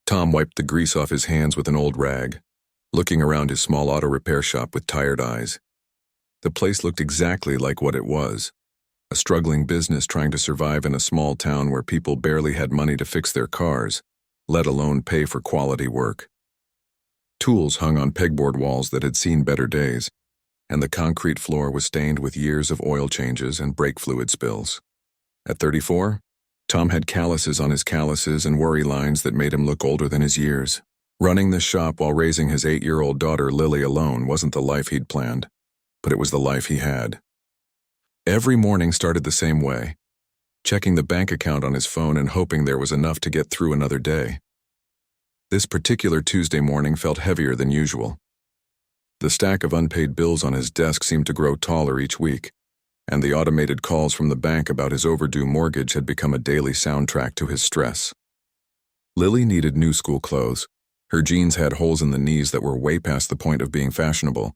Tom wiped the grease off his hands with an old rag, looking around his small auto repair shop with tired eyes. The place looked exactly like what it was, a struggling business trying to survive in a small town where people barely had money to fix their cars, let alone pay for quality work. Tools hung on pegboard walls that had seen better days, and the concrete floor was stained with years of oil changes and brake fluid spills. At 34, Tom had calluses on his calluses and worry lines that made him look older than his years. Running the shop while raising his 8-year-old daughter Lily alone wasn't the life he'd planned, but it was the life he had. Every morning started the same way, checking the bank account on his phone and hoping there was enough to get through another day. This particular Tuesday morning felt heavier than usual. The stack of unpaid bills on his desk seemed to grow taller each week, and the automated calls from the bank about his overdue mortgage had become a daily soundtrack to his stress. Lily needed new school clothes. Her jeans had holes in the knees that were way past the point of being fashionable,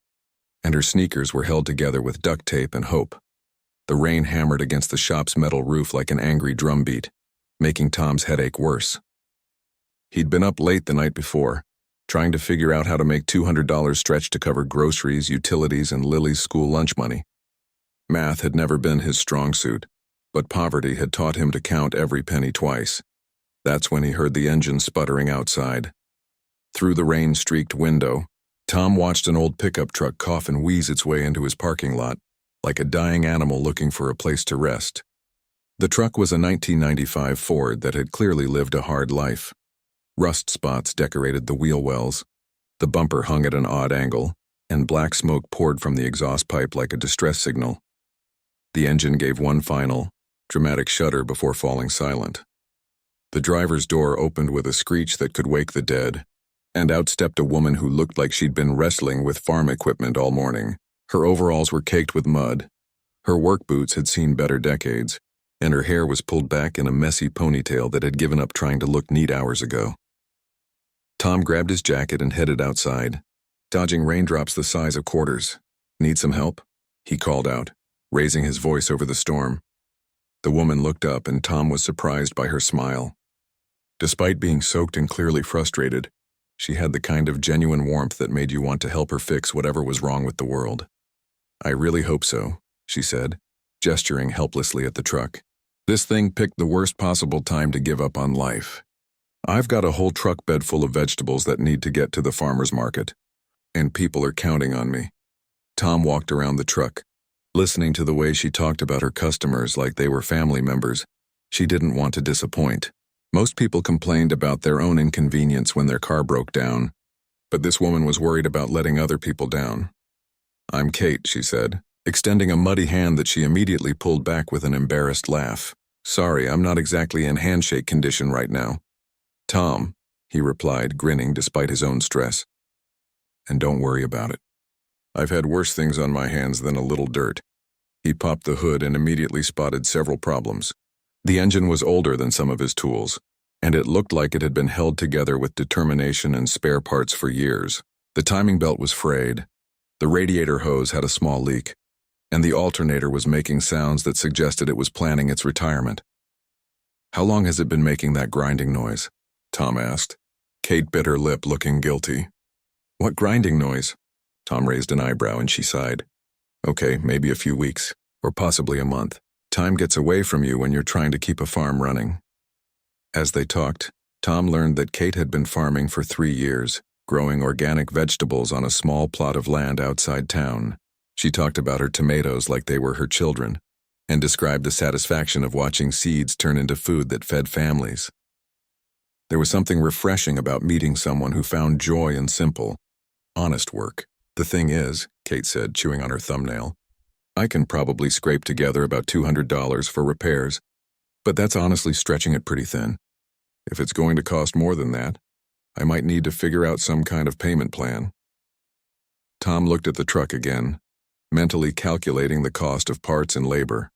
and her sneakers were held together with duct tape and hope. The rain hammered against the shop's metal roof like an angry drumbeat, making Tom's headache worse. He'd been up late the night before, trying to figure out how to make $200 stretch to cover groceries, utilities, and Lily's school lunch money. Math had never been his strong suit, but poverty had taught him to count every penny twice. That's when he heard the engine sputtering outside. Through the rain-streaked window, Tom watched an old pickup truck cough and wheeze its way into his parking lot, like a dying animal looking for a place to rest. The truck was a 1995 Ford that had clearly lived a hard life. Rust spots decorated the wheel wells, the bumper hung at an odd angle, and black smoke poured from the exhaust pipe like a distress signal. The engine gave one final, dramatic shudder before falling silent. The driver's door opened with a screech that could wake the dead, and out stepped a woman who looked like she'd been wrestling with farm equipment all morning. Her overalls were caked with mud. Her work boots had seen better decades, and her hair was pulled back in a messy ponytail that had given up trying to look neat hours ago. Tom grabbed his jacket and headed outside, dodging raindrops the size of quarters. "Need some help?" he called out, raising his voice over the storm. The woman looked up, and Tom was surprised by her smile. Despite being soaked and clearly frustrated, she had the kind of genuine warmth that made you want to help her fix whatever was wrong with the world. "I really hope so," she said, gesturing helplessly at the truck. "This thing picked the worst possible time to give up on life. I've got a whole truck bed full of vegetables that need to get to the farmer's market, and people are counting on me." Tom walked around the truck, listening to the way she talked about her customers like they were family members. She didn't want to disappoint. Most people complained about their own inconvenience when their car broke down, but this woman was worried about letting other people down. "I'm Kate," she said, extending a muddy hand that she immediately pulled back with an embarrassed laugh. "Sorry, I'm not exactly in handshake condition right now." "Tom," he replied, grinning despite his own stress. "And don't worry about it. I've had worse things on my hands than a little dirt." He popped the hood and immediately spotted several problems. The engine was older than some of his tools, and it looked like it had been held together with determination and spare parts for years. The timing belt was frayed, the radiator hose had a small leak, and the alternator was making sounds that suggested it was planning its retirement. "How long has it been making that grinding noise?" Tom asked. Kate bit her lip, looking guilty. "What grinding noise?" Tom raised an eyebrow and she sighed. "Okay, maybe a few weeks, or possibly a month. Time gets away from you when you're trying to keep a farm running." As they talked, Tom learned that Kate had been farming for 3 years, growing organic vegetables on a small plot of land outside town. She talked about her tomatoes like they were her children, and described the satisfaction of watching seeds turn into food that fed families. There was something refreshing about meeting someone who found joy in simple, honest work. "The thing is," Kate said, chewing on her thumbnail, "I can probably scrape together about $200 for repairs, but that's honestly stretching it pretty thin. If it's going to cost more than that, I might need to figure out some kind of payment plan." Tom looked at the truck again, mentally calculating the cost of parts and labor.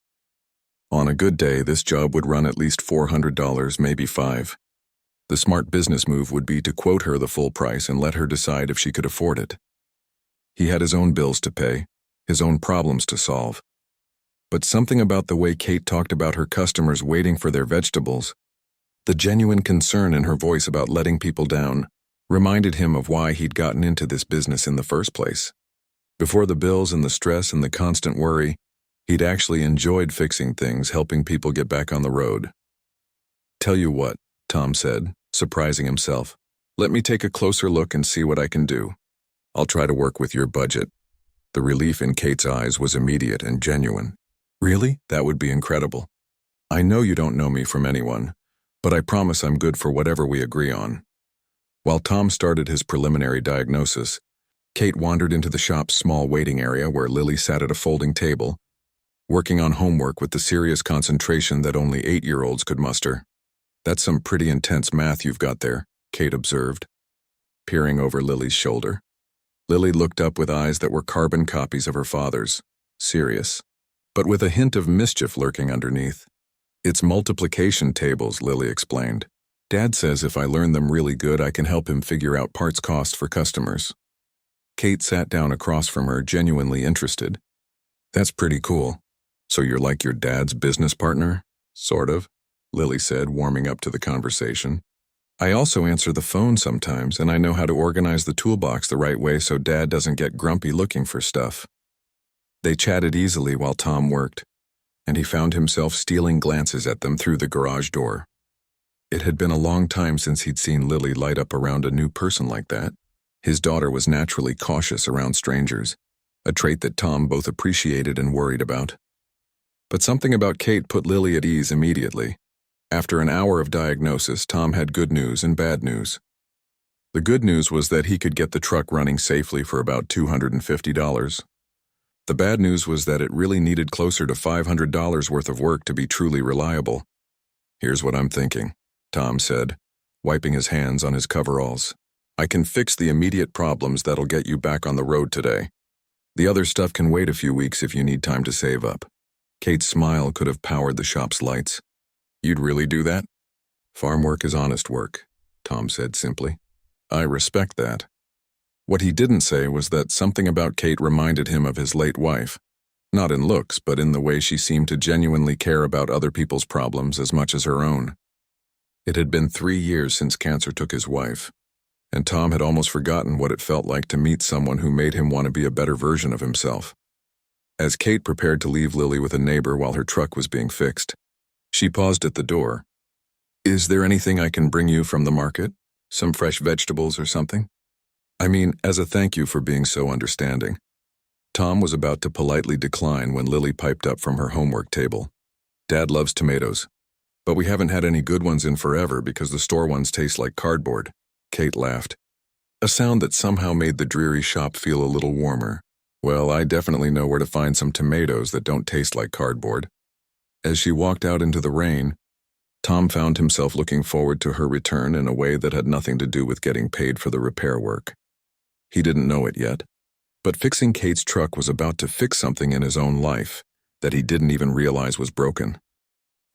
On a good day, this job would run at least $400, maybe $5. The smart business move would be to quote her the full price and let her decide if she could afford it. He had his own bills to pay, his own problems to solve. But something about the way Kate talked about her customers waiting for their vegetables The genuine concern in her voice about letting people down reminded him of why he'd gotten into this business in the first place. Before the bills and the stress and the constant worry, he'd actually enjoyed fixing things, helping people get back on the road. "Tell you what," Tom said, surprising himself. "Let me take a closer look and see what I can do. I'll try to work with your budget." The relief in Kate's eyes was immediate and genuine. "Really? That would be incredible. I know you don't know me from anyone, but I promise I'm good for whatever we agree on." While Tom started his preliminary diagnosis, Kate wandered into the shop's small waiting area where Lily sat at a folding table, working on homework with the serious concentration that only 8-year-olds could muster. "That's some pretty intense math you've got there," Kate observed, peering over Lily's shoulder. Lily looked up with eyes that were carbon copies of her father's, serious, but with a hint of mischief lurking underneath. "It's multiplication tables," Lily explained. "Dad says if I learn them really good, I can help him figure out parts cost for customers." Kate sat down across from her, genuinely interested. "That's pretty cool. So you're like your dad's business partner?" "Sort of," Lily said, warming up to the conversation. "I also answer the phone sometimes, and I know how to organize the toolbox the right way so Dad doesn't get grumpy looking for stuff." They chatted easily while Tom worked, and he found himself stealing glances at them through the garage door. It had been a long time since he'd seen Lily light up around a new person like that. His daughter was naturally cautious around strangers, a trait that Tom both appreciated and worried about. But something about Kate put Lily at ease immediately. After an hour of diagnosis, Tom had good news and bad news. The good news was that he could get the truck running safely for about $250. The bad news was that it really needed closer to $500 worth of work to be truly reliable. "Here's what I'm thinking," Tom said, wiping his hands on his coveralls. "I can fix the immediate problems that'll get you back on the road today. The other stuff can wait a few weeks if you need time to save up." Kate's smile could have powered the shop's lights. "You'd really do that?" "Farm work is honest work," Tom said simply. "I respect that." What he didn't say was that something about Kate reminded him of his late wife, not in looks, but in the way she seemed to genuinely care about other people's problems as much as her own. It had been 3 years since cancer took his wife, and Tom had almost forgotten what it felt like to meet someone who made him want to be a better version of himself. As Kate prepared to leave Lily with a neighbor while her truck was being fixed, she paused at the door. "Is there anything I can bring you from the market? Some fresh vegetables or something? I mean, as a thank you for being so understanding." Tom was about to politely decline when Lily piped up from her homework table. "Dad loves tomatoes, but we haven't had any good ones in forever because the store ones taste like cardboard." Kate laughed, a sound that somehow made the dreary shop feel a little warmer. "Well, I definitely know where to find some tomatoes that don't taste like cardboard." As she walked out into the rain, Tom found himself looking forward to her return in a way that had nothing to do with getting paid for the repair work. He didn't know it yet, but fixing Kate's truck was about to fix something in his own life that he didn't even realize was broken.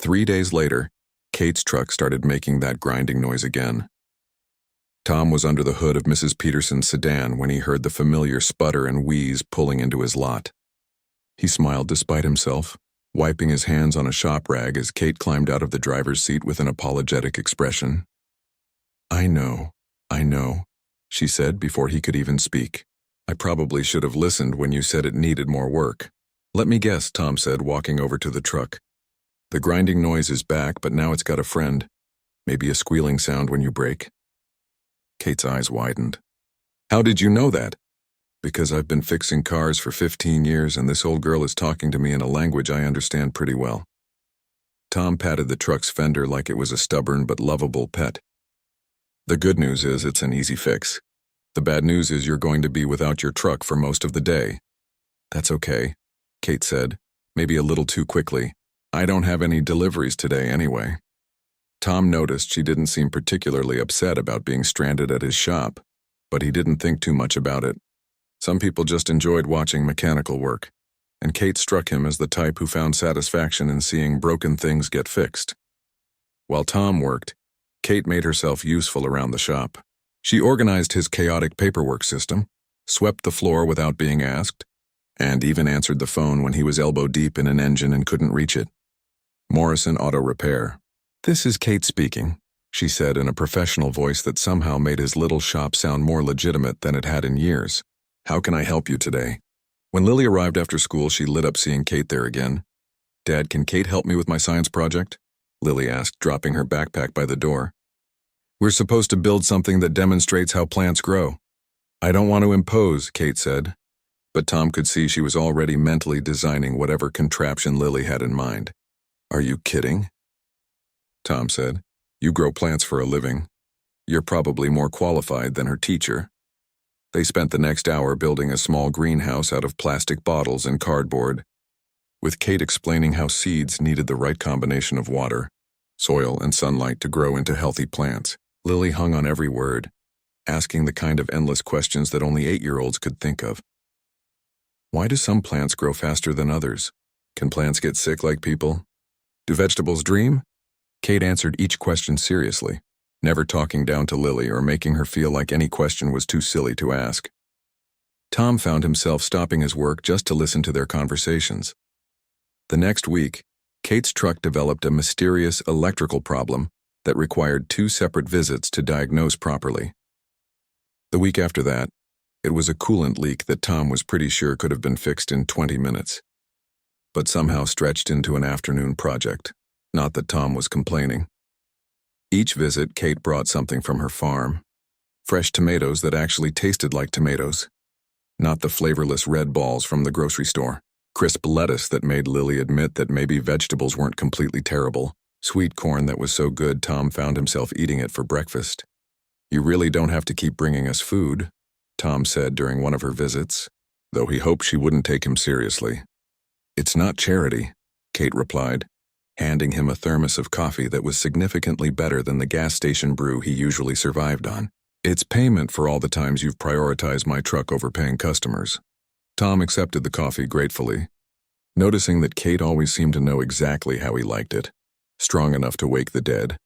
3 days later, Kate's truck started making that grinding noise again. Tom was under the hood of Mrs. Peterson's sedan when he heard the familiar sputter and wheeze pulling into his lot. He smiled despite himself, wiping his hands on a shop rag as Kate climbed out of the driver's seat with an apologetic expression. I know, she said before he could even speak. "I probably should have listened when you said it needed more work." "Let me guess," Tom said, walking over to the truck. "The grinding noise is back, but now it's got a friend. Maybe a squealing sound when you brake." Kate's eyes widened. "How did you know that?" "Because I've been fixing cars for 15 years and this old girl is talking to me in a language I understand pretty well." Tom patted the truck's fender like it was a stubborn but lovable pet. "The good news is it's an easy fix. The bad news is you're going to be without your truck for most of the day." "That's okay," Kate said, maybe a little too quickly. "I don't have any deliveries today anyway." Tom noticed she didn't seem particularly upset about being stranded at his shop, but he didn't think too much about it. Some people just enjoyed watching mechanical work, and Kate struck him as the type who found satisfaction in seeing broken things get fixed. While Tom worked, Kate made herself useful around the shop. She organized his chaotic paperwork system, swept the floor without being asked, and even answered the phone when he was elbow deep in an engine and couldn't reach it. Morrison Auto Repair. "This is Kate speaking," she said in a professional voice that somehow made his little shop sound more legitimate than it had in years. "How can I help you today?" When Lily arrived after school, she lit up seeing Kate there again. "Dad, can Kate help me with my science project?" Lily asked, dropping her backpack by the door. "We're supposed to build something that demonstrates how plants grow." "I don't want to impose," Kate said. But Tom could see she was already mentally designing whatever contraption Lily had in mind. "Are you kidding?" Tom said. "You grow plants for a living. You're probably more qualified than her teacher." They spent the next hour building a small greenhouse out of plastic bottles and cardboard, with Kate explaining how seeds needed the right combination of water, soil, and sunlight to grow into healthy plants. Lily hung on every word, asking the kind of endless questions that only 8-year-olds could think of. Why do some plants grow faster than others? Can plants get sick like people? Do vegetables dream? Kate answered each question seriously, never talking down to Lily or making her feel like any question was too silly to ask. Tom found himself stopping his work just to listen to their conversations. The next week, Kate's truck developed a mysterious electrical problem that required 2 separate visits to diagnose properly. The week after that, it was a coolant leak that Tom was pretty sure could have been fixed in 20 minutes, but somehow stretched into an afternoon project. Not that Tom was complaining. Each visit, Kate brought something from her farm. Fresh tomatoes that actually tasted like tomatoes, not the flavorless red balls from the grocery store. Crisp lettuce that made Lily admit that maybe vegetables weren't completely terrible. Sweet corn that was so good Tom found himself eating it for breakfast. "You really don't have to keep bringing us food," Tom said during one of her visits, though he hoped she wouldn't take him seriously. "It's not charity," Kate replied, handing him a thermos of coffee that was significantly better than the gas station brew he usually survived on. "It's payment for all the times you've prioritized my truck over paying customers." Tom accepted the coffee gratefully, noticing that Kate always seemed to know exactly how he liked it, strong enough to wake the dead,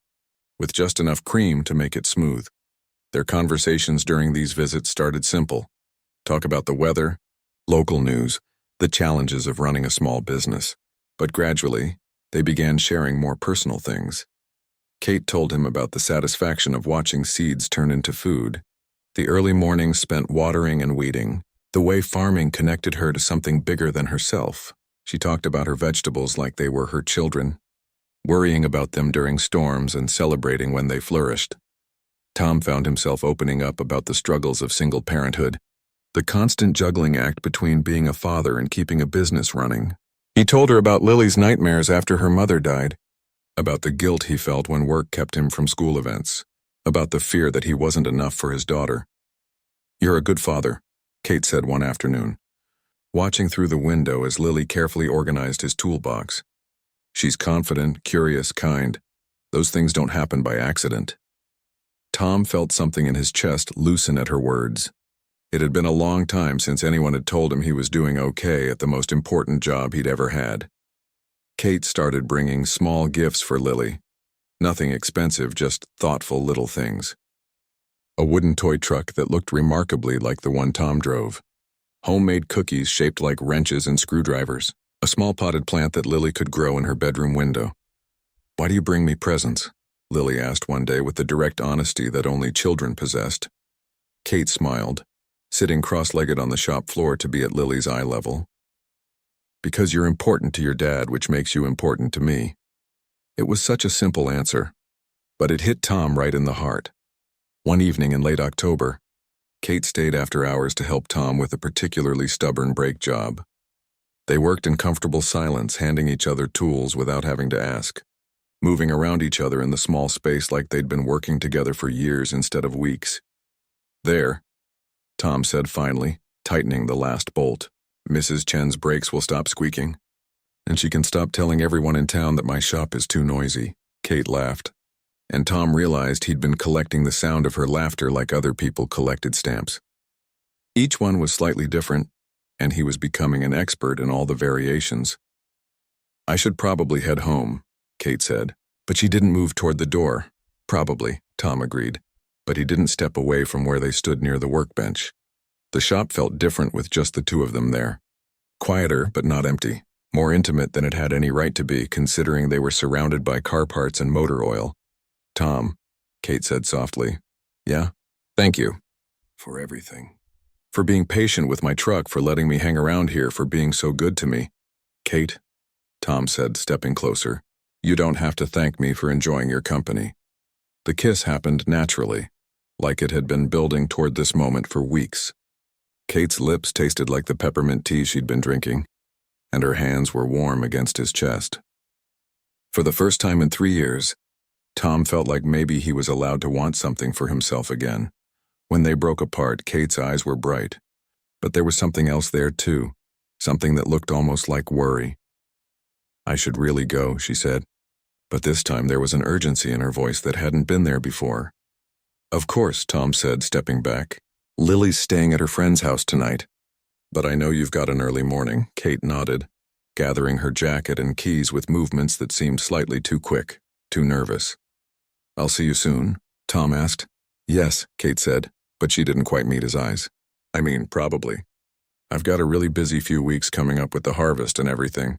with just enough cream to make it smooth. Their conversations during these visits started simple. Talk about the weather, local news, the challenges of running a small business. But gradually, they began sharing more personal things. Kate told him about the satisfaction of watching seeds turn into food, the early mornings spent watering and weeding, the way farming connected her to something bigger than herself. She talked about her vegetables like they were her children, worrying about them during storms and celebrating when they flourished. Tom found himself opening up about the struggles of single parenthood, the constant juggling act between being a father and keeping a business running. He told her about Lily's nightmares after her mother died, about the guilt he felt when work kept him from school events, about the fear that he wasn't enough for his daughter. "You're a good father," Kate said one afternoon, watching through the window as Lily carefully organized his toolbox. "She's confident, curious, kind. Those things don't happen by accident." Tom felt something in his chest loosen at her words. It had been a long time since anyone had told him he was doing okay at the most important job he'd ever had. Kate started bringing small gifts for Lily. Nothing expensive, just thoughtful little things. A wooden toy truck that looked remarkably like the one Tom drove. Homemade cookies shaped like wrenches and screwdrivers. A small potted plant that Lily could grow in her bedroom window. "Why do you bring me presents?" Lily asked one day with the direct honesty that only children possessed. Kate smiled, sitting cross-legged on the shop floor to be at Lily's eye level. "Because you're important to your dad, which makes you important to me." It was such a simple answer, but it hit Tom right in the heart. One evening in late October, Kate stayed after hours to help Tom with a particularly stubborn brake job. They worked in comfortable silence, handing each other tools without having to ask, moving around each other in the small space like they'd been working together for years instead of weeks. "There," Tom said finally, tightening the last bolt. "Mrs. Chen's brakes will stop squeaking, and she can stop telling everyone in town that my shop is too noisy." Kate laughed, and Tom realized he'd been collecting the sound of her laughter like other people collected stamps. Each one was slightly different, and he was becoming an expert in all the variations. "I should probably head home," Kate said, but she didn't move toward the door. "Probably," Tom agreed, but he didn't step away from where they stood near the workbench. The shop felt different with just the two of them there. Quieter, but not empty. more intimate than it had any right to be, considering they were surrounded by car parts and motor oil. "Tom," Kate said softly. "Yeah? Thank you. For everything. For being patient with my truck, for letting me hang around here, for being so good to me." "Kate," Tom said, stepping closer, "you don't have to thank me for enjoying your company." The kiss happened naturally, like it had been building toward this moment for weeks. Kate's lips tasted like the peppermint tea she'd been drinking, and her hands were warm against his chest. For the first time in 3 years, Tom felt like maybe he was allowed to want something for himself again. When they broke apart, Kate's eyes were bright. But there was something else there too, something that looked almost like worry. "I should really go," she said. But this time there was an urgency in her voice that hadn't been there before. "Of course," Tom said, stepping back. "Lily's staying at her friend's house tonight. But I know you've got an early morning," Kate nodded, gathering her jacket and keys with movements that seemed slightly too quick, too nervous. "I'll see you soon?" Tom asked. "Yes," Kate said, but she didn't quite meet his eyes. "I mean, probably. I've got a really busy few weeks coming up with the harvest and everything."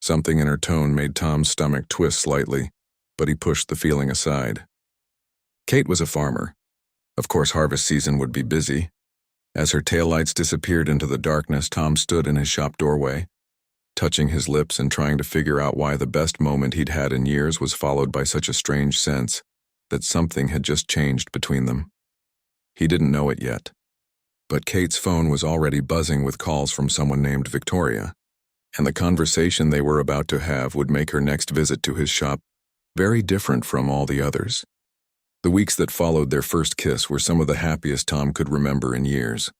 Something in her tone made Tom's stomach twist slightly, but he pushed the feeling aside. Kate was a farmer. Of course, harvest season would be busy. As her taillights disappeared into the darkness, Tom stood in his shop doorway, touching his lips and trying to figure out why the best moment he'd had in years was followed by such a strange sense that something had just changed between them. He didn't know it yet, but Kate's phone was already buzzing with calls from someone named Victoria, and the conversation they were about to have would make her next visit to his shop very different from all the others. The weeks that followed their first kiss were some of the happiest Tom could remember in years.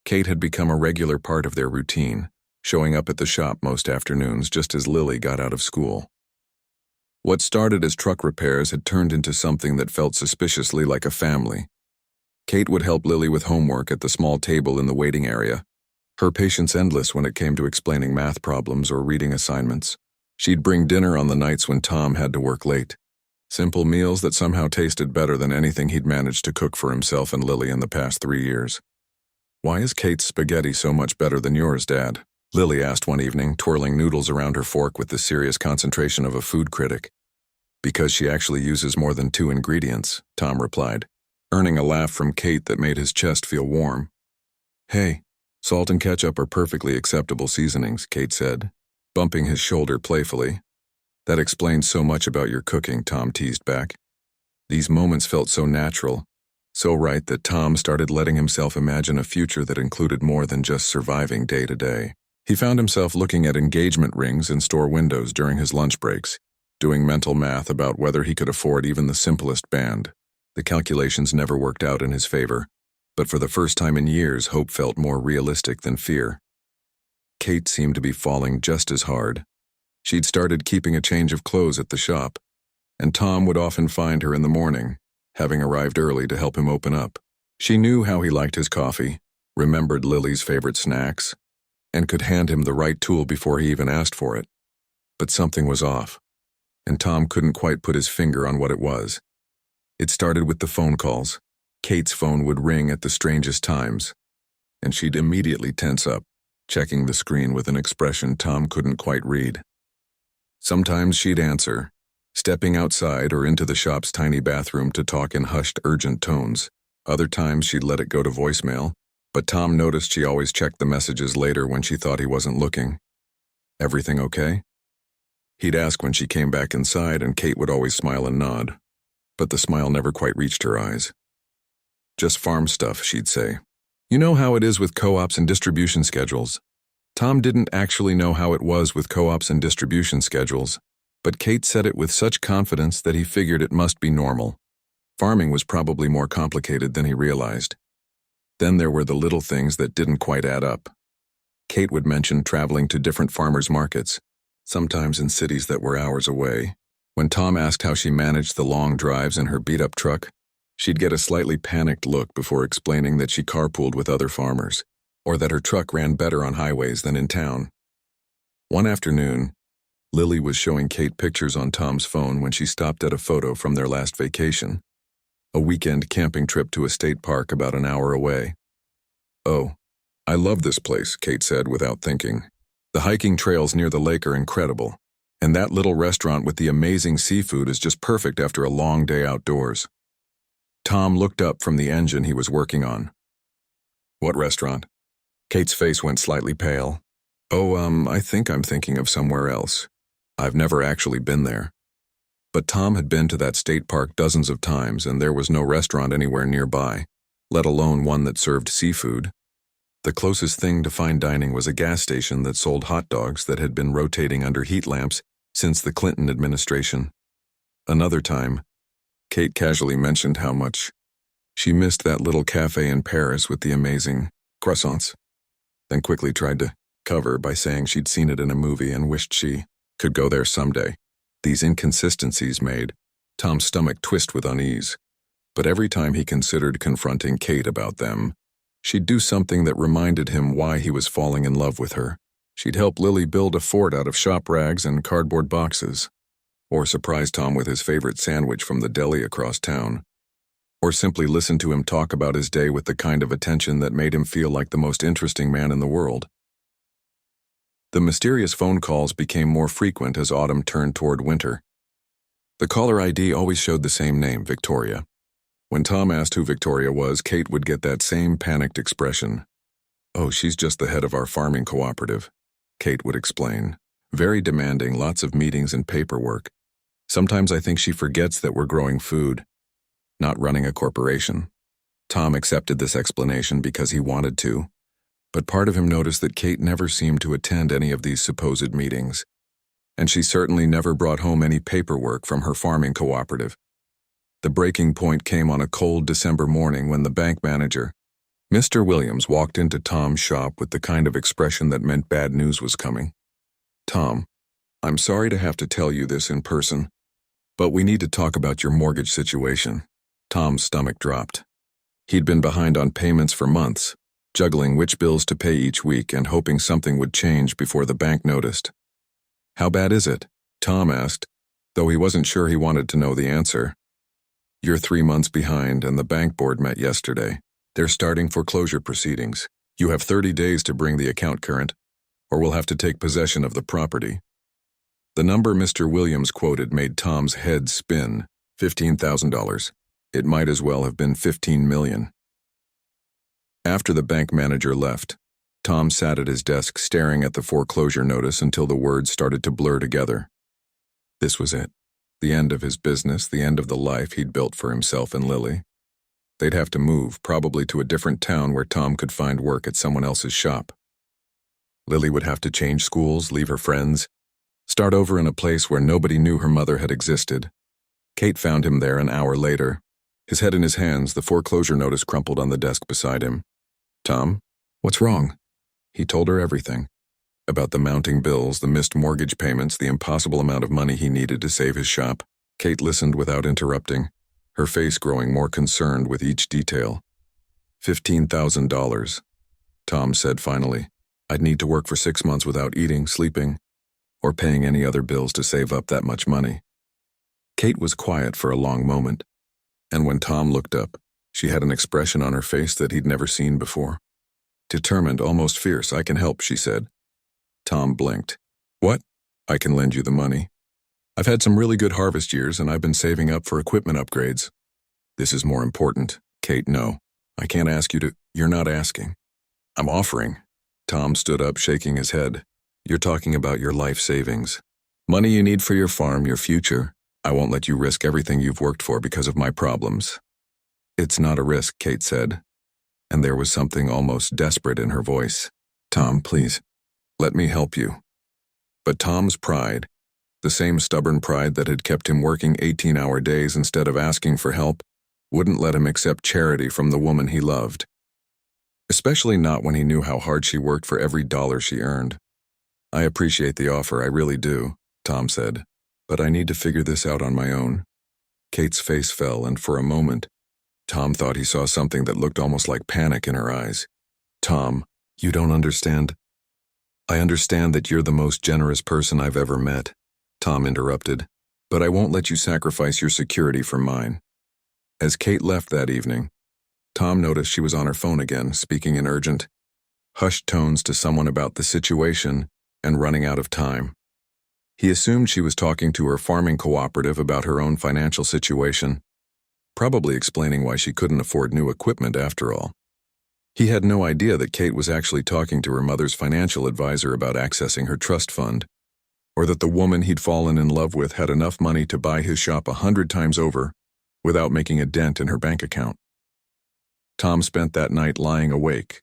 Kate had become a regular part of their routine, showing up at the shop most afternoons just as Lily got out of school. What started as truck repairs had turned into something that felt suspiciously like a family. Kate would help Lily with homework at the small table in the waiting area, her patience endless when it came to explaining math problems or reading assignments. She'd bring dinner on the nights when Tom had to work late. Simple meals that somehow tasted better than anything he'd managed to cook for himself and Lily in the past 3 years. "Why is Kate's spaghetti so much better than yours, Dad?" Lily asked one evening, twirling noodles around her fork with the serious concentration of a food critic. "Because she actually uses more than 2 ingredients," Tom replied, earning a laugh from Kate that made his chest feel warm. "Hey, salt and ketchup are perfectly acceptable seasonings," Kate said, bumping his shoulder playfully. "That explains so much about your cooking," Tom teased back. These moments felt so natural, so right that Tom started letting himself imagine a future that included more than just surviving day to day. He found himself looking at engagement rings in store windows during his lunch breaks, doing mental math about whether he could afford even the simplest band. The calculations never worked out in his favor, but for the first time in years, hope felt more realistic than fear. Kate seemed to be falling just as hard. She'd started keeping a change of clothes at the shop, and Tom would often find her in the morning, having arrived early to help him open up. She knew how he liked his coffee, remembered Lily's favorite snacks, and could hand him the right tool before he even asked for it. But something was off, and Tom couldn't quite put his finger on what it was. It started with the phone calls. Kate's phone would ring at the strangest times, and she'd immediately tense up, checking the screen with an expression Tom couldn't quite read. Sometimes she'd answer, stepping outside or into the shop's tiny bathroom to talk in hushed, urgent tones. Other times she'd let it go to voicemail, but Tom noticed she always checked the messages later when she thought he wasn't looking. "Everything okay?" He'd ask when she came back inside, and Kate would always smile and nod, but the smile never quite reached her eyes. "Just farm stuff," she'd say. "You know how it is with co-ops and distribution schedules." Tom didn't actually know how it was with co-ops and distribution schedules, but Kate said it with such confidence that he figured it must be normal. Farming was probably more complicated than he realized. Then there were the little things that didn't quite add up. Kate would mention traveling to different farmers' markets, sometimes in cities that were hours away. When Tom asked how she managed the long drives in her beat-up truck, she'd get a slightly panicked look before explaining that she carpooled with other farmers, or that her truck ran better on highways than in town. One afternoon, Lily was showing Kate pictures on Tom's phone when she stopped at a photo from their last vacation, a weekend camping trip to a state park about an hour away. "Oh, I love this place," Kate said without thinking. The hiking trails near the lake are incredible, and that little restaurant with the amazing seafood is just perfect after a long day outdoors. Tom looked up from the engine he was working on. What restaurant? Kate's face went slightly pale. Oh, I think I'm thinking of somewhere else. I've never actually been there. But Tom had been to that state park dozens of times, and there was no restaurant anywhere nearby, let alone one that served seafood. The closest thing to fine dining was a gas station that sold hot dogs that had been rotating under heat lamps since the Clinton administration. Another time, Kate casually mentioned how much she missed that little cafe in Paris with the amazing croissants, then quickly tried to cover by saying she'd seen it in a movie and wished she could go there someday. These inconsistencies made Tom's stomach twist with unease, but every time he considered confronting Kate about them, she'd do something that reminded him why he was falling in love with her. She'd help Lily build a fort out of shop rags and cardboard boxes, or surprise Tom with his favorite sandwich from the deli across town, or simply listen to him talk about his day with the kind of attention that made him feel like the most interesting man in the world. The mysterious phone calls became more frequent as autumn turned toward winter. The caller ID always showed the same name, Victoria. When Tom asked who Victoria was, Kate would get that same panicked expression. "Oh, she's just the head of our farming cooperative," Kate would explain. "Very demanding, lots of meetings and paperwork. Sometimes I think she forgets that we're growing food, not running a corporation." Tom accepted this explanation because he wanted to, but part of him noticed that Kate never seemed to attend any of these supposed meetings, and she certainly never brought home any paperwork from her farming cooperative. The breaking point came on a cold December morning when the bank manager, Mr. Williams, walked into Tom's shop with the kind of expression that meant bad news was coming. "Tom, I'm sorry to have to tell you this in person, but we need to talk about your mortgage situation." Tom's stomach dropped. He'd been behind on payments for months, juggling which bills to pay each week and hoping something would change before the bank noticed. "How bad is it?" Tom asked, though he wasn't sure he wanted to know the answer. "You're 3 months behind, and the bank board met yesterday. They're starting foreclosure proceedings. You have 30 days to bring the account current, or we'll have to take possession of the property." The number Mr. Williams quoted made Tom's head spin. $15,000. It might as well have been $15 million. After the bank manager left, Tom sat at his desk staring at the foreclosure notice until the words started to blur together. This was it. The end of his business, the end of the life he'd built for himself and Lily. They'd have to move, probably to a different town where Tom could find work at someone else's shop. Lily would have to change schools, leave her friends, start over in a place where nobody knew her mother had existed. Kate found him there an hour later. His head in his hands, the foreclosure notice crumpled on the desk beside him. "Tom, what's wrong?" He told her everything. About the mounting bills, the missed mortgage payments, the impossible amount of money he needed to save his shop. Kate listened without interrupting, her face growing more concerned with each detail. $15,000, Tom said finally. "I'd need to work for 6 months without eating, sleeping, or paying any other bills to save up that much money." Kate was quiet for a long moment, and when Tom looked up, she had an expression on her face that he'd never seen before. Determined, almost fierce. "I can help," she said. Tom blinked. "What?" "I can lend you the money. I've had some really good harvest years, and I've been saving up for equipment upgrades." "This is more important." "Kate, no. I can't ask you to—" "You're not asking. I'm offering." Tom stood up, shaking his head. "You're talking about your life savings. Money you need for your farm, your future. I won't let you risk everything you've worked for because of my problems." "It's not a risk," Kate said, and there was something almost desperate in her voice. "Tom, please, let me help you." But Tom's pride, the same stubborn pride that had kept him working 18-hour days instead of asking for help, wouldn't let him accept charity from the woman he loved. Especially not when he knew how hard she worked for every dollar she earned. "I appreciate the offer, I really do," Tom said, "but I need to figure this out on my own." Kate's face fell, and for a moment, Tom thought he saw something that looked almost like panic in her eyes. "Tom, you don't understand." "I understand that you're the most generous person I've ever met," Tom interrupted, "but I won't let you sacrifice your security for mine." As Kate left that evening, Tom noticed she was on her phone again, speaking in urgent, hushed tones to someone about the situation and running out of time. He assumed she was talking to her farming cooperative about her own financial situation, probably explaining why she couldn't afford new equipment after all. He had no idea that Kate was actually talking to her mother's financial advisor about accessing her trust fund, or that the woman he'd fallen in love with had enough money to buy his shop 100 times over without making a dent in her bank account. Tom spent that night lying awake,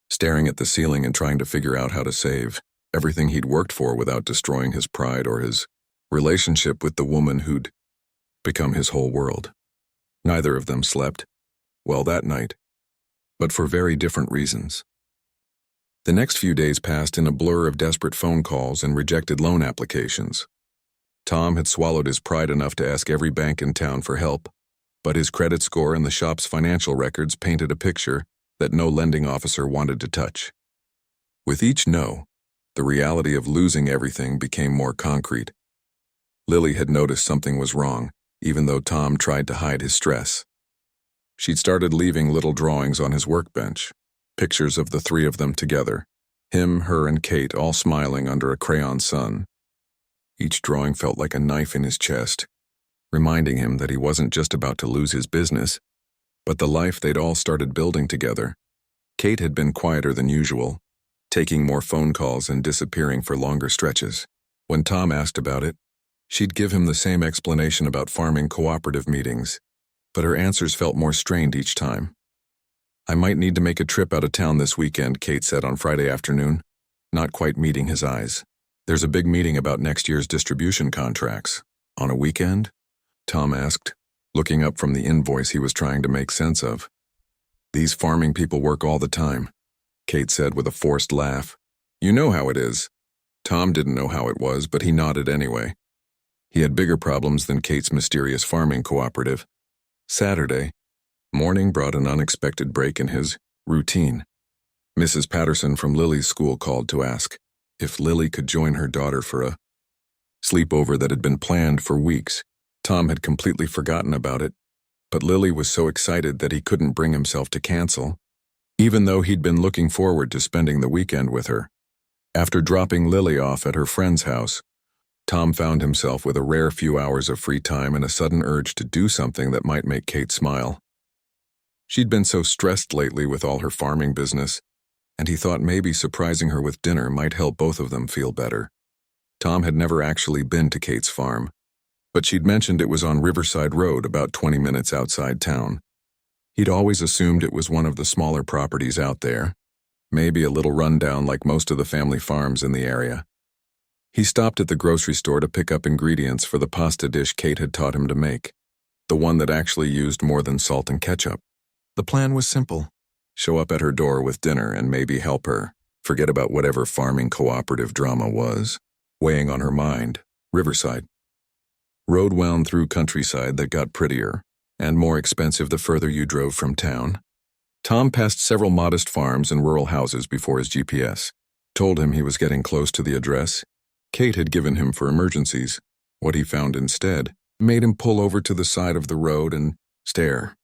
staring at the ceiling and trying to figure out how to save everything he'd worked for without destroying his pride or his relationship with the woman who'd become his whole world. Neither of them slept well that night, but for very different reasons. The next few days passed in a blur of desperate phone calls and rejected loan applications. Tom had swallowed his pride enough to ask every bank in town for help, but his credit score and the shop's financial records painted a picture that no lending officer wanted to touch. With each no, the reality of losing everything became more concrete. Lily had noticed something was wrong, even though Tom tried to hide his stress. She'd started leaving little drawings on his workbench, pictures of the three of them together, him, her, and Kate all smiling under a crayon sun. Each drawing felt like a knife in his chest, reminding him that he wasn't just about to lose his business, but the life they'd all started building together. Kate had been quieter than usual, taking more phone calls and disappearing for longer stretches. When Tom asked about it, she'd give him the same explanation about farming cooperative meetings, but her answers felt more strained each time. "I might need to make a trip out of town this weekend," Kate said on Friday afternoon, not quite meeting his eyes. "There's a big meeting about next year's distribution contracts." "On a weekend?" Tom asked, looking up from the invoice he was trying to make sense of. "These farming people work all the time," Kate said with a forced laugh. "You know how it is." Tom didn't know how it was, but he nodded anyway. He had bigger problems than Kate's mysterious farming cooperative. Saturday morning brought an unexpected break in his routine. Mrs. Patterson from Lily's school called to ask if Lily could join her daughter for a sleepover that had been planned for weeks. Tom had completely forgotten about it, but Lily was so excited that he couldn't bring himself to cancel, even though he'd been looking forward to spending the weekend with her. After dropping Lily off at her friend's house, Tom found himself with a rare few hours of free time and a sudden urge to do something that might make Kate smile. She'd been so stressed lately with all her farming business, and he thought maybe surprising her with dinner might help both of them feel better. Tom had never actually been to Kate's farm, but she'd mentioned it was on Riverside Road, about 20 minutes outside town. He'd always assumed it was one of the smaller properties out there, maybe a little rundown like most of the family farms in the area. He stopped at the grocery store to pick up ingredients for the pasta dish Kate had taught him to make, the one that actually used more than salt and ketchup. The plan was simple: show up at her door with dinner and maybe help her forget about whatever farming cooperative drama was weighing on her mind. Riverside Road wound through countryside that got prettier and more expensive the further you drove from town. Tom passed several modest farms and rural houses before his GPS told him he was getting close to the address Kate had given him for emergencies. What he found instead made him pull over to the side of the road and stare.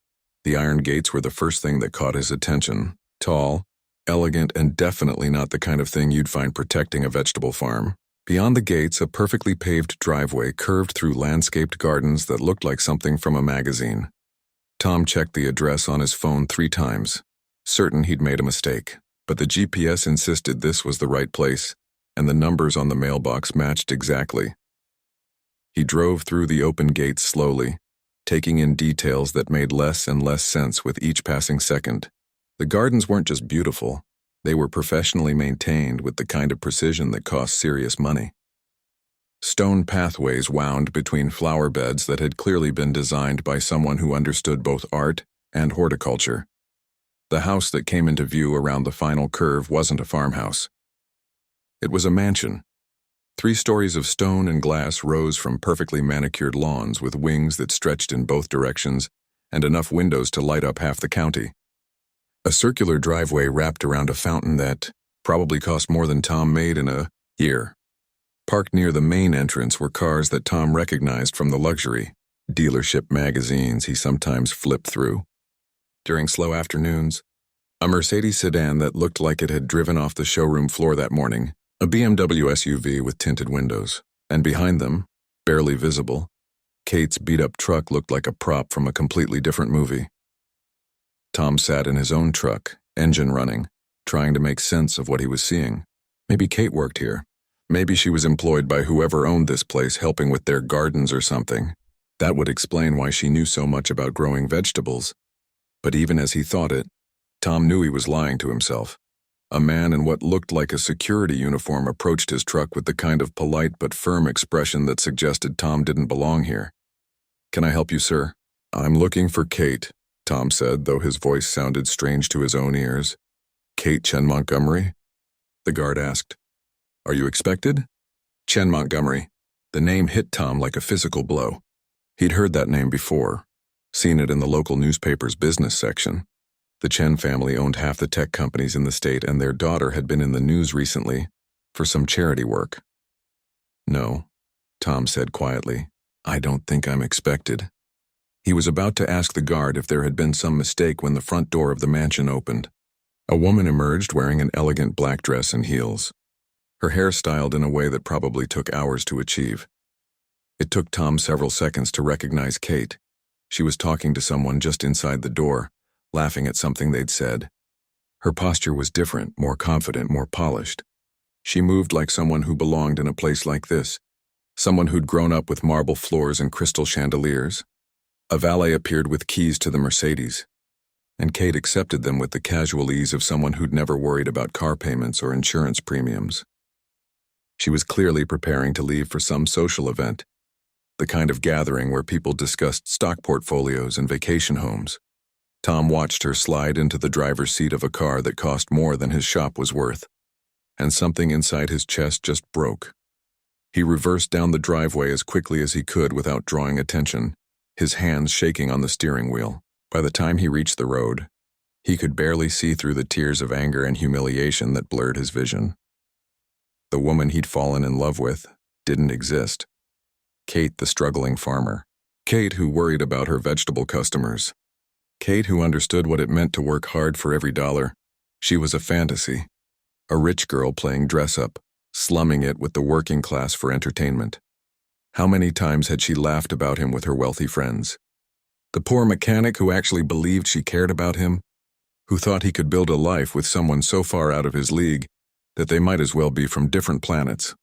The iron gates were the first thing that caught his attention. Tall, elegant, and definitely not the kind of thing you'd find protecting a vegetable farm. Beyond the gates, a perfectly paved driveway curved through landscaped gardens that looked like something from a magazine. Tom checked the address on his phone 3 times, certain he'd made a mistake, but the GPS insisted this was the right place, and the numbers on the mailbox matched exactly. He drove through the open gates slowly, taking in details that made less and less sense with each passing second. The gardens weren't just beautiful, they were professionally maintained with the kind of precision that cost serious money. Stone pathways wound between flower beds that had clearly been designed by someone who understood both art and horticulture. The house that came into view around the final curve wasn't a farmhouse. It was a mansion. 3 stories of stone and glass rose from perfectly manicured lawns with wings that stretched in both directions and enough windows to light up half the county. A circular driveway wrapped around a fountain that probably cost more than Tom made in a year. Parked near the main entrance were cars that Tom recognized from the luxury dealership magazines he sometimes flipped through. During slow afternoons, a Mercedes sedan that looked like it had driven off the showroom floor that morning A BMW SUV with tinted windows, and behind them, barely visible, Kate's beat-up truck looked like a prop from a completely different movie. Tom sat in his own truck, engine running, trying to make sense of what he was seeing. Maybe Kate worked here. Maybe she was employed by whoever owned this place, helping with their gardens or something. That would explain why she knew so much about growing vegetables. But even as he thought it, Tom knew he was lying to himself. A man in what looked like a security uniform approached his truck with the kind of polite but firm expression that suggested Tom didn't belong here. "Can I help you, sir?" "I'm looking for Kate," Tom said, though his voice sounded strange to his own ears. "Kate Chen Montgomery?" The guard asked. "Are you expected?" Chen Montgomery. The name hit Tom like a physical blow. He'd heard that name before, seen it in the local newspaper's business section. The Chen family owned half the tech companies in the state, and their daughter had been in the news recently for some charity work. "No," Tom said quietly. "I don't think I'm expected." He was about to ask the guard if there had been some mistake when the front door of the mansion opened. A woman emerged wearing an elegant black dress and heels, her hair styled in a way that probably took hours to achieve. It took Tom several seconds to recognize Kate. She was talking to someone just inside the door, laughing at something they'd said. Her posture was different, more confident, more polished. She moved like someone who belonged in a place like this, someone who'd grown up with marble floors and crystal chandeliers. A valet appeared with keys to the Mercedes, and Kate accepted them with the casual ease of someone who'd never worried about car payments or insurance premiums. She was clearly preparing to leave for some social event, the kind of gathering where people discussed stock portfolios and vacation homes. Tom watched her slide into the driver's seat of a car that cost more than his shop was worth, and something inside his chest just broke. He reversed down the driveway as quickly as he could without drawing attention, his hands shaking on the steering wheel. By the time he reached the road, he could barely see through the tears of anger and humiliation that blurred his vision. The woman he'd fallen in love with didn't exist. Kate, the struggling farmer. Kate, who worried about her vegetable customers. Kate, who understood what it meant to work hard for every dollar. She was a fantasy. A rich girl playing dress-up, slumming it with the working class for entertainment. How many times had she laughed about him with her wealthy friends? The poor mechanic who actually believed she cared about him, who thought he could build a life with someone so far out of his league that they might as well be from different planets.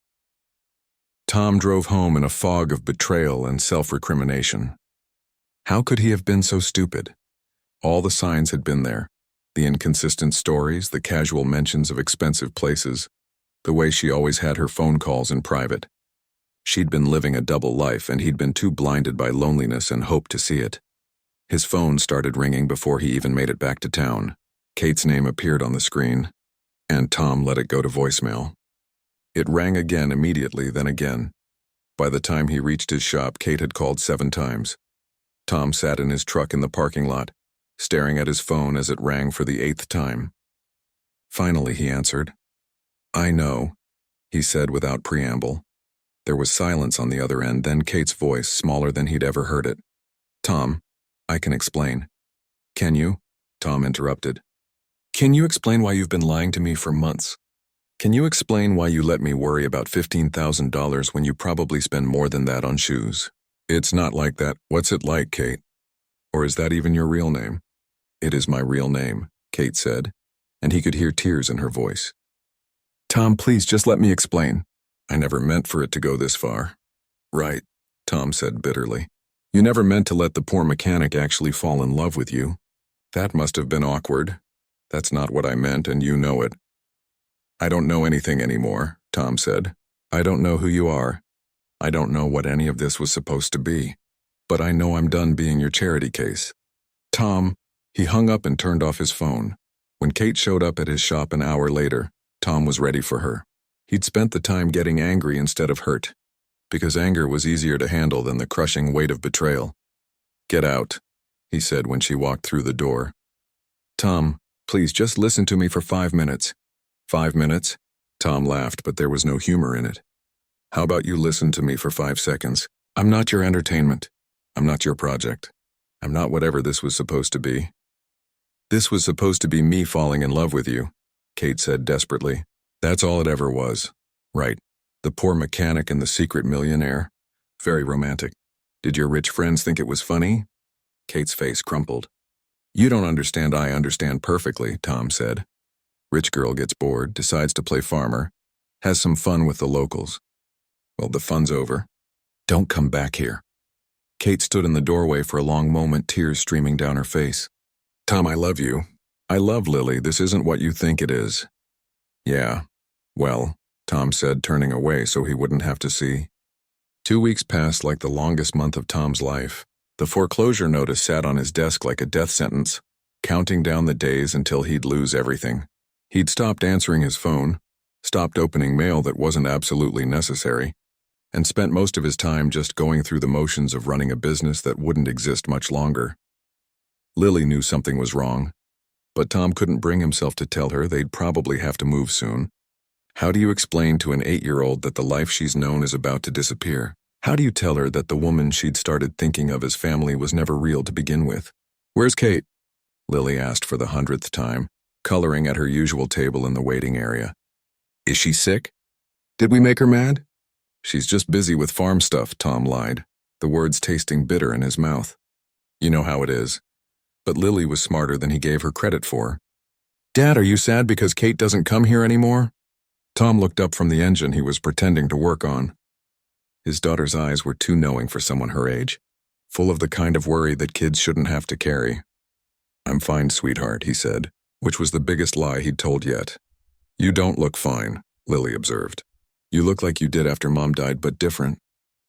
Tom drove home in a fog of betrayal and self-recrimination. How could he have been so stupid? All the signs had been there. The inconsistent stories, the casual mentions of expensive places, the way she always had her phone calls in private. She'd been living a double life, and he'd been too blinded by loneliness and hope to see it. His phone started ringing before he even made it back to town. Kate's name appeared on the screen, and Tom let it go to voicemail. It rang again immediately, then again. By the time he reached his shop, Kate had called 7 times. Tom sat in his truck in the parking lot, staring at his phone as it rang for the 8th time. Finally, he answered. "I know," he said without preamble. There was silence on the other end, then Kate's voice, smaller than he'd ever heard it. "Tom, I can explain." "Can you?" Tom interrupted. "Can you explain why you've been lying to me for months? Can you explain why you let me worry about $15,000 when you probably spend more than that on shoes?" "It's not like that." "What's it like, Kate? Or is that even your real name?" "It is my real name," Kate said, and he could hear tears in her voice. "Tom, please just let me explain." "I never meant for it to go this far." "Right," Tom said bitterly. "You never meant to let the poor mechanic actually fall in love with you. That must have been awkward. That's not what I meant, and you know it." "I don't know anything anymore," Tom said. "I don't know who you are. I don't know what any of this was supposed to be. But I know I'm done being your charity case." "Tom," he hung up and turned off his phone. When Kate showed up at his shop an hour later, Tom was ready for her. He'd spent the time getting angry instead of hurt, because anger was easier to handle than the crushing weight of betrayal. "Get out," he said when she walked through the door. "Tom, please just listen to me for 5 minutes." "5 minutes?" Tom laughed, but there was no humor in it. "How about you listen to me for 5 seconds? I'm not your entertainment. I'm not your project. I'm not whatever this was supposed to be." "This was supposed to be me falling in love with you," Kate said desperately. "That's all it ever was. Right. The poor mechanic and the secret millionaire. Very romantic. Did your rich friends think it was funny? Kate's face crumpled. You don't understand. I understand perfectly, Tom said. Rich girl gets bored, decides to play farmer, has some fun with the locals. Well, the fun's over. Don't come back here. Kate stood in the doorway for a long moment, tears streaming down her face. Tom, I love you. I love Lily. This isn't what you think it is. Yeah. Well, Tom said, turning away so he wouldn't have to see. 2 weeks passed like the longest month of Tom's life. The foreclosure notice sat on his desk like a death sentence, counting down the days until he'd lose everything. He'd stopped answering his phone, stopped opening mail that wasn't absolutely necessary, and spent most of his time just going through the motions of running a business that wouldn't exist much longer. Lily knew something was wrong, but Tom couldn't bring himself to tell her they'd probably have to move soon. How do you explain to an 8-year-old that the life she's known is about to disappear? How do you tell her that the woman she'd started thinking of as family was never real to begin with? Where's Kate? Lily asked for the 100th time, coloring at her usual table in the waiting area. Is she sick? Did we make her mad? She's just busy with farm stuff, Tom lied, the words tasting bitter in his mouth. You know how it is. But Lily was smarter than he gave her credit for. Dad, are you sad because Kate doesn't come here anymore? Tom looked up from the engine he was pretending to work on. His daughter's eyes were too knowing for someone her age, full of the kind of worry that kids shouldn't have to carry. I'm fine, sweetheart, he said, which was the biggest lie he'd told yet. You don't look fine, Lily observed. You look like you did after Mom died, but different.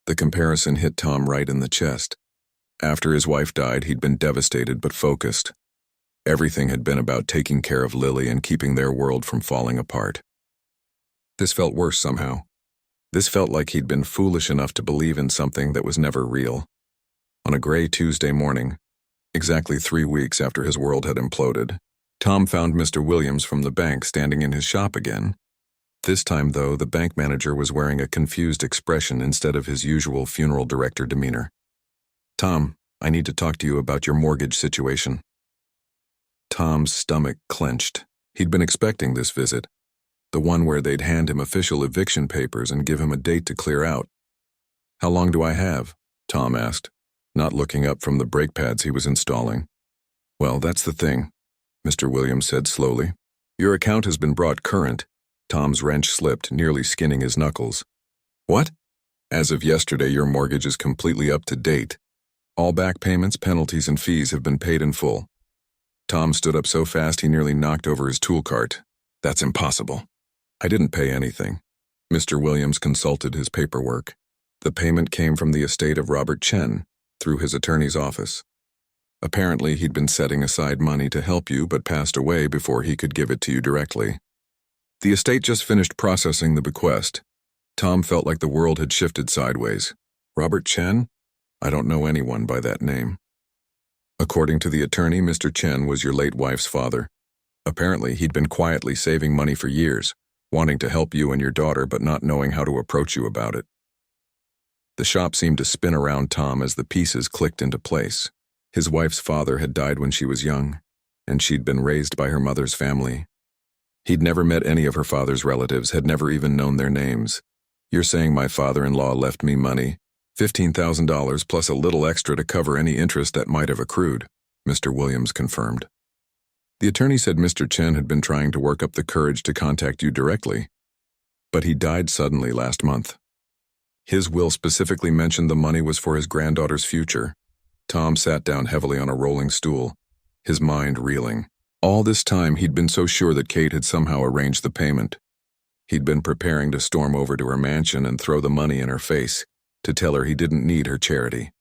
The comparison hit Tom right in the chest. After his wife died, he'd been devastated but focused. Everything had been about taking care of Lily and keeping their world from falling apart. This felt worse somehow. This felt like he'd been foolish enough to believe in something that was never real. On a gray Tuesday morning, exactly 3 weeks after his world had imploded, Tom found Mr. Williams from the bank standing in his shop again. This time, though, the bank manager was wearing a confused expression instead of his usual funeral director demeanor. Tom, I need to talk to you about your mortgage situation. Tom's stomach clenched. He'd been expecting this visit, the one where they'd hand him official eviction papers and give him a date to clear out. How long do I have? Tom asked, not looking up from the brake pads he was installing. Well, that's the thing, Mr. Williams said slowly. Your account has been brought current. Tom's wrench slipped, nearly skinning his knuckles. What? As of yesterday, your mortgage is completely up to date. All back payments, penalties, and fees have been paid in full. Tom stood up so fast he nearly knocked over his tool cart. That's impossible. I didn't pay anything. Mr. Williams consulted his paperwork. The payment came from the estate of Robert Chen, through his attorney's office. Apparently, he'd been setting aside money to help you but passed away before he could give it to you directly. The estate just finished processing the bequest. Tom felt like the world had shifted sideways. Robert Chen? I don't know anyone by that name. According to the attorney, Mr. Chen was your late wife's father. Apparently, he'd been quietly saving money for years, wanting to help you and your daughter but not knowing how to approach you about it. The shop seemed to spin around Tom as the pieces clicked into place. His wife's father had died when she was young, and she'd been raised by her mother's family. He'd never met any of her father's relatives, had never even known their names. You're saying my father-in-law left me money, $15,000 plus a little extra to cover any interest that might have accrued, Mr. Williams confirmed. The attorney said Mr. Chen had been trying to work up the courage to contact you directly, but he died suddenly last month. His will specifically mentioned the money was for his granddaughter's future. Tom sat down heavily on a rolling stool, his mind reeling. All this time, he'd been so sure that Kate had somehow arranged the payment. He'd been preparing to storm over to her mansion and throw the money in her face, to tell her he didn't need her charity.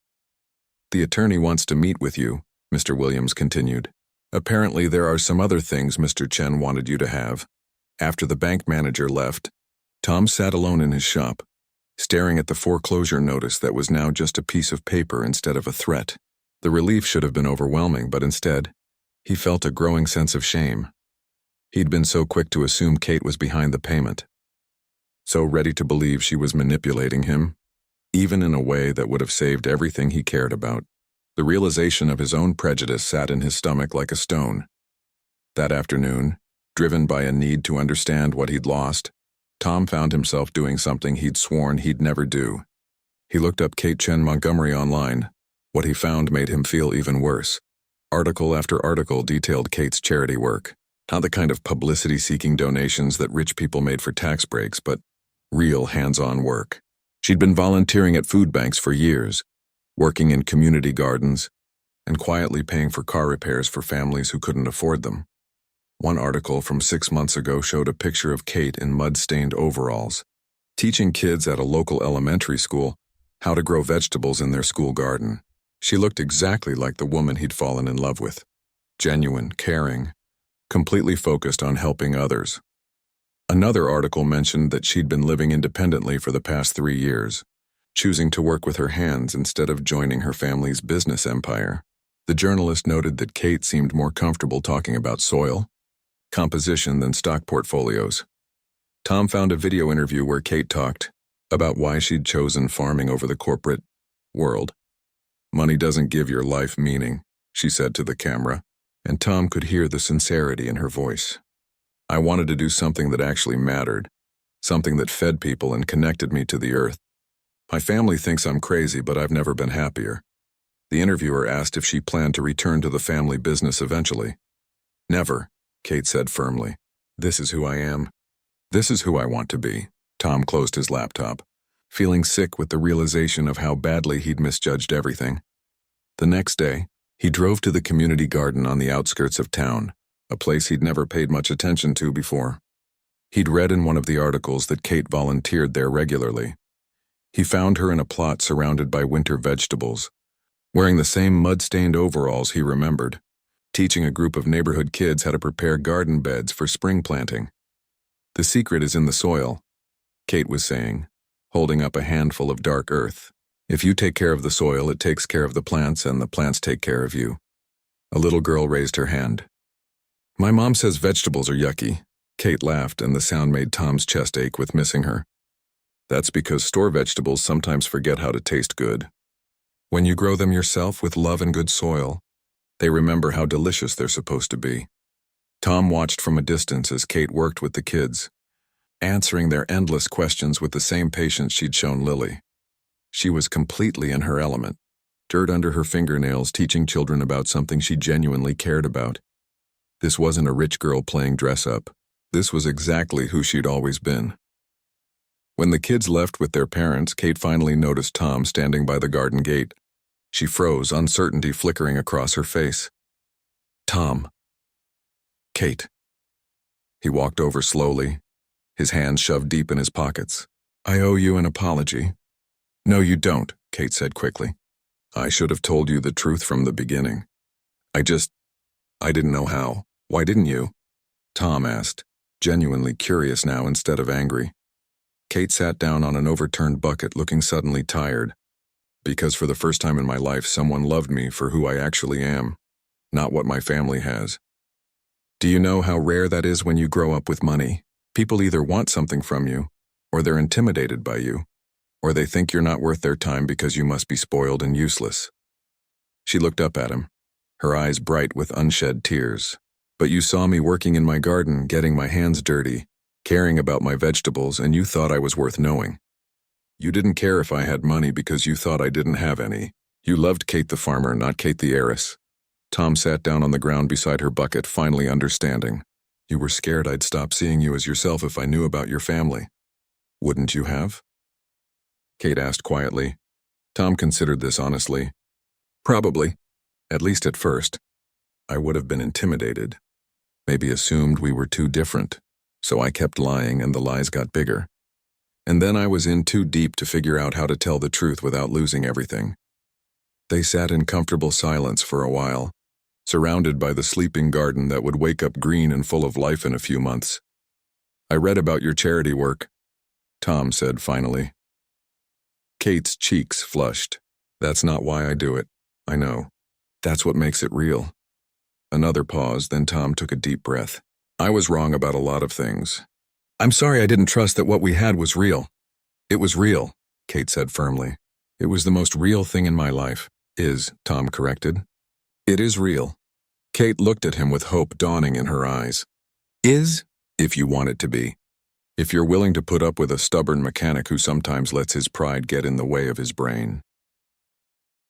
The attorney wants to meet with you, Mr. Williams continued. Apparently, there are some other things Mr. Chen wanted you to have. After the bank manager left, Tom sat alone in his shop, staring at the foreclosure notice that was now just a piece of paper instead of a threat. The relief should have been overwhelming, but instead, he felt a growing sense of shame. He'd been so quick to assume Kate was behind the payment, so ready to believe she was manipulating him, even in a way that would have saved everything he cared about. The realization of his own prejudice sat in his stomach like a stone. That afternoon, driven by a need to understand what he'd lost, Tom found himself doing something he'd sworn he'd never do. He looked up Kate Chen Montgomery online. What he found made him feel even worse. Article after article detailed Kate's charity work. Not the kind of publicity-seeking donations that rich people made for tax breaks, but real hands-on work. She'd been volunteering at food banks for years, working in community gardens, and quietly paying for car repairs for families who couldn't afford them. One article from 6 months ago showed a picture of Kate in mud-stained overalls, teaching kids at a local elementary school how to grow vegetables in their school garden. She looked exactly like the woman he'd fallen in love with. Genuine, caring, completely focused on helping others. Another article mentioned that she'd been living independently for the past 3 years, choosing to work with her hands instead of joining her family's business empire. The journalist noted that Kate seemed more comfortable talking about soil, composition than stock portfolios. Tom found a video interview where Kate talked about why she'd chosen farming over the corporate world. "Money doesn't give your life meaning," she said to the camera, and Tom could hear the sincerity in her voice. "I wanted to do something that actually mattered, something that fed people and connected me to the earth. My family thinks I'm crazy, but I've never been happier." The interviewer asked if she planned to return to the family business eventually. "Never," Kate said firmly. "This is who I am. This is who I want to be." Tom closed his laptop, feeling sick with the realization of how badly he'd misjudged everything. The next day, he drove to the community garden on the outskirts of town, a place he'd never paid much attention to before. He'd read in one of the articles that Kate volunteered there regularly. He found her in a plot surrounded by winter vegetables, wearing the same mud-stained overalls he remembered, teaching a group of neighborhood kids how to prepare garden beds for spring planting. "The secret is in the soil," Kate was saying, holding up a handful of dark earth. "If you take care of the soil, it takes care of the plants, and the plants take care of you." A little girl raised her hand. "My mom says vegetables are yucky." Kate laughed, and the sound made Tom's chest ache with missing her. "That's because store vegetables sometimes forget how to taste good. When you grow them yourself with love and good soil, they remember how delicious they're supposed to be." Tom watched from a distance as Kate worked with the kids, answering their endless questions with the same patience she'd shown Lily. She was completely in her element, dirt under her fingernails, teaching children about something she genuinely cared about. This wasn't a rich girl playing dress-up. This was exactly who she'd always been. When the kids left with their parents, Kate finally noticed Tom standing by the garden gate. She froze, uncertainty flickering across her face. "Tom." "Kate." He walked over slowly, his hands shoved deep in his pockets. "I owe you an apology." "No, you don't," Kate said quickly. "I should have told you the truth from the beginning. I didn't know how." "Why didn't you?" Tom asked, genuinely curious now instead of angry. Kate sat down on an overturned bucket, looking suddenly tired. "Because for the first time in my life, someone loved me for who I actually am, not what my family has. Do you know how rare that is when you grow up with money? People either want something from you, or they're intimidated by you, or they think you're not worth their time because you must be spoiled and useless." She looked up at him, her eyes bright with unshed tears. "But you saw me working in my garden, getting my hands dirty, caring about my vegetables, and you thought I was worth knowing. You didn't care if I had money because you thought I didn't have any. You loved Kate the farmer, not Kate the heiress." Tom sat down on the ground beside her bucket, finally understanding. "You were scared I'd stop seeing you as yourself if I knew about your family. Wouldn't you have?" Kate asked quietly. Tom considered this honestly. "Probably. At least at first. I would have been intimidated. Maybe assumed we were too different. So I kept lying and the lies got bigger. And then I was in too deep to figure out how to tell the truth without losing everything." They sat in comfortable silence for a while, surrounded by the sleeping garden that would wake up green and full of life in a few months. "I read about your charity work," Tom said finally. Kate's cheeks flushed. "That's not why I do it. I know. That's what makes it real." Another pause, then Tom took a deep breath. "I was wrong about a lot of things. I'm sorry I didn't trust that what we had was real." "It was real," Kate said firmly. "It was the most real thing in my life." Tom corrected. "It is real." Kate looked at him with hope dawning in her eyes. "Is, if you want it to be." If you're willing to put up with a stubborn mechanic who sometimes lets his pride get in the way of his brain,